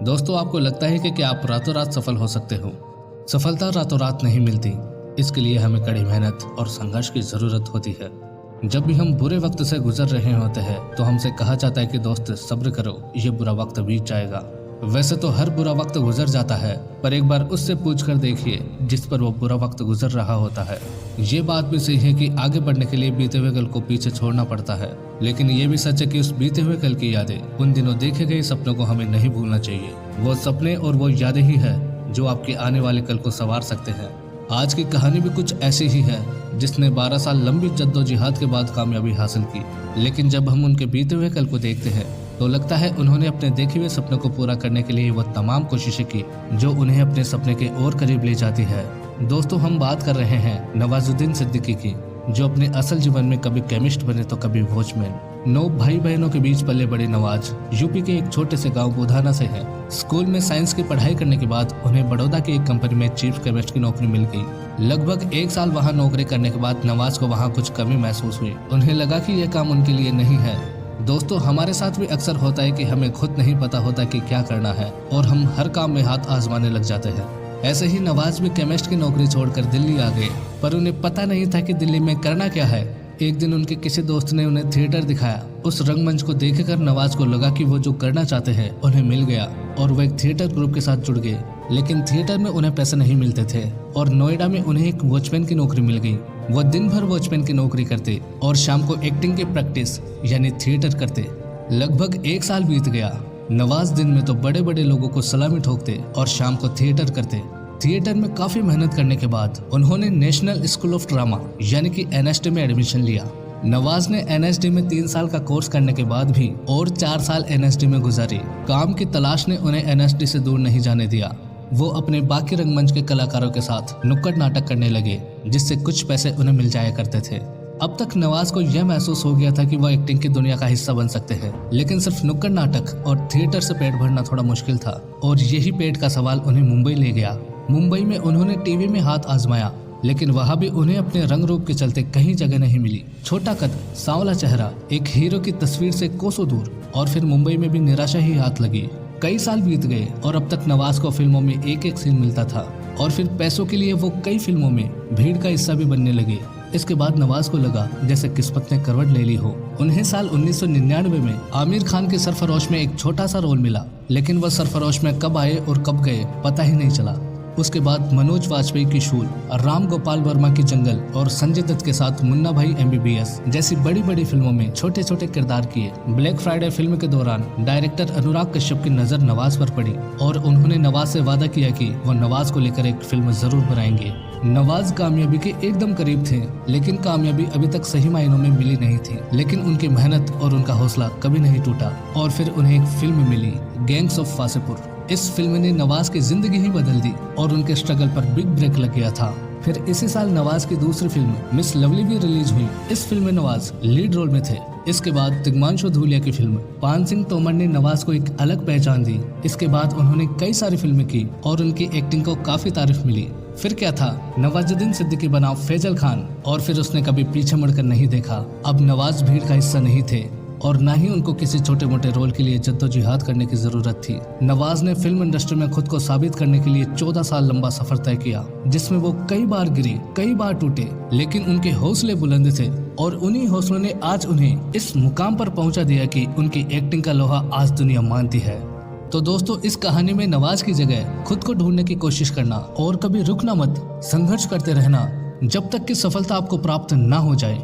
दोस्तों, आपको लगता है कि क्या आप रातों रात सफल हो सकते हो? सफलता रातों रात नहीं मिलती। इसके लिए हमें कड़ी मेहनत और संघर्ष की जरूरत होती है। जब भी हम बुरे वक्त से गुजर रहे होते हैं तो हमसे कहा जाता है कि दोस्त सब्र करो, ये बुरा वक्त बीत जाएगा। वैसे तो हर बुरा वक्त गुजर जाता है, पर एक बार उससे पूछ कर देखिए जिस पर वो बुरा वक्त गुजर रहा होता है। ये बात भी सही है कि आगे बढ़ने के लिए बीते हुए कल को पीछे छोड़ना पड़ता है, लेकिन ये भी सच है कि उस बीते हुए कल की यादें, उन दिनों देखे गए सपनों को हमें नहीं भूलना चाहिए। वो सपने और वो यादें ही है जो आपके आने वाले कल को संवार सकते हैं। आज की कहानी भी कुछ ऐसी ही है, जिसने 12 साल लंबी जद्दोजहद के बाद कामयाबी हासिल की। लेकिन जब हम उनके बीते हुए कल को देखते हैं तो लगता है उन्होंने अपने देखे हुए सपनों को पूरा करने के लिए वो तमाम कोशिशें की जो उन्हें अपने सपने के और करीब ले जाती है। दोस्तों, हम बात कर रहे हैं नवाजुद्दीन सिद्दीकी की, जो अपने असल जीवन में कभी केमिस्ट बने तो कभी वॉचमैन। 9 भाई बहनों के बीच पले बड़े नवाज यूपी के एक छोटे से गांव बुधाना से हैं। स्कूल में साइंस की पढ़ाई करने के बाद उन्हें बड़ौदा की एक कंपनी में चीफ केमिस्ट की नौकरी मिल गई। लगभग 1 साल वहां नौकरी करने के बाद नवाज को वहां कुछ कमी महसूस हुई। उन्हें लगा कि यह काम उनके लिए नहीं है। दोस्तों, हमारे साथ भी अक्सर होता है कि हमें खुद नहीं पता होता कि क्या करना है और हम हर काम में हाथ आजमाने लग जाते हैं। ऐसे ही नवाज भी केमिस्ट की नौकरी छोड़कर दिल्ली आ गए, पर उन्हें पता नहीं था कि दिल्ली में करना क्या है। एक दिन उनके किसी दोस्त ने उन्हें थिएटर दिखाया। उस रंगमंच को देखकर नवाज को लगा कि वो जो करना चाहते हैं उन्हें मिल गया और वो एक थिएटर ग्रुप के साथ जुड़ गए। लेकिन थिएटर में उन्हें पैसे नहीं मिलते थे और नोएडा में उन्हें एक वॉचमैन की नौकरी मिल गई। वो दिन भर वॉचमैन की नौकरी करते और शाम को एक्टिंग की प्रैक्टिस यानी थिएटर करते। लगभग 1 साल बीत गया। नवाज दिन में तो बड़े बड़े लोगों को सलामी ठोकते और शाम को थिएटर करते। थिएटर में काफी मेहनत करने के बाद उन्होंने नेशनल स्कूल ऑफ ड्रामा यानी कि एनएसडी में एडमिशन लिया। नवाज ने एनएसडी में 3 साल का कोर्स करने के बाद भी और 4 साल एनएसडी में गुजारे। काम की तलाश ने उन्हें एनएसडी से दूर नहीं जाने दिया। वो अपने बाकी रंगमंच के कलाकारों के साथ नुक्कड़ नाटक करने लगे, जिससे कुछ पैसे उन्हें मिल जाया करते थे। अब तक नवाज को यह महसूस हो गया था कि वह एक्टिंग की दुनिया का हिस्सा बन सकते हैं, लेकिन सिर्फ नुक्कड़ नाटक और थिएटर से पेट भरना थोड़ा मुश्किल था और यही पेट का सवाल उन्हें मुंबई ले गया। मुंबई में उन्होंने टीवी में हाथ आजमाया, लेकिन वहां भी उन्हें अपने रंग रूप के चलते कहीं जगह नहीं मिली। छोटा कद, सांवला चेहरा, एक हीरो की तस्वीर से कोसों दूर, और फिर मुंबई में भी निराशा ही हाथ लगी। कई साल बीत गए और अब तक नवाज को फिल्मों में एक एक सीन मिलता था और फिर पैसों के लिए वो कई फिल्मों में भीड़ का हिस्सा भी बनने लगे। इसके बाद नवाज को लगा जैसे किस्मत ने करवट ले ली हो। उन्हें साल 1999 में आमिर खान के सरफरोश में एक छोटा सा रोल मिला, लेकिन वह सरफरोश में कब आए और कब गए पता ही नहीं चला। उसके बाद मनोज वाजपेयी की शूल, राम गोपाल वर्मा की जंगल और संजय दत्त के साथ मुन्ना भाई एमबीबीएस जैसी बड़ी बड़ी फिल्मों में छोटे छोटे किरदार किए। ब्लैक फ्राइडे फिल्म के दौरान डायरेक्टर अनुराग कश्यप की नजर नवाज पर पड़ी और उन्होंने नवाज से वादा किया कि वो नवाज को लेकर एक फिल्म जरूर बनाएंगे। नवाज कामयाबी के एकदम करीब थे, लेकिन कामयाबी अभी तक सही मायनों में मिली नहीं थी। लेकिन उनकी मेहनत और उनका हौसला कभी नहीं टूटा और फिर उन्हें एक फिल्म मिली, गैंग्स ऑफ वासेपुर। इस फिल्म ने नवाज की जिंदगी ही बदल दी और उनके स्ट्रगल पर बिग ब्रेक लग गया था। फिर इसी साल नवाज की दूसरी फिल्म मिस लवली भी रिलीज हुई। इस फिल्म में नवाज लीड रोल में थे। इसके बाद तिग्मांशु धूलिया की फिल्म पान सिंह तोमर ने नवाज को एक अलग पहचान दी। इसके बाद उन्होंने कई सारी फिल्में की और उनकी एक्टिंग को काफी तारीफ मिली। फिर क्या था, नवाजुद्दीन सिद्दीकी बना फैजल खान और फिर उसने कभी पीछे मुड़कर नहीं देखा। अब नवाज भीड़ का हिस्सा नहीं थे और न ही उनको किसी छोटे मोटे रोल के लिए जद्दोजहद करने की जरूरत थी। नवाज ने फिल्म इंडस्ट्री में खुद को साबित करने के लिए 14 साल लंबा सफर तय किया, जिसमें वो कई बार गिरे, कई बार टूटे, लेकिन उनके हौसले बुलंद थे और उन्हीं हौसलों ने आज उन्हें इस मुकाम पर पहुंचा दिया कि उनकी एक्टिंग का लोहा आज दुनिया मानती है। तो दोस्तों, इस कहानी में नवाज की जगह खुद को ढूंढने की कोशिश करना और कभी रुकना मत, संघर्ष करते रहना जब तक कि सफलता आपको प्राप्त ना हो जाए।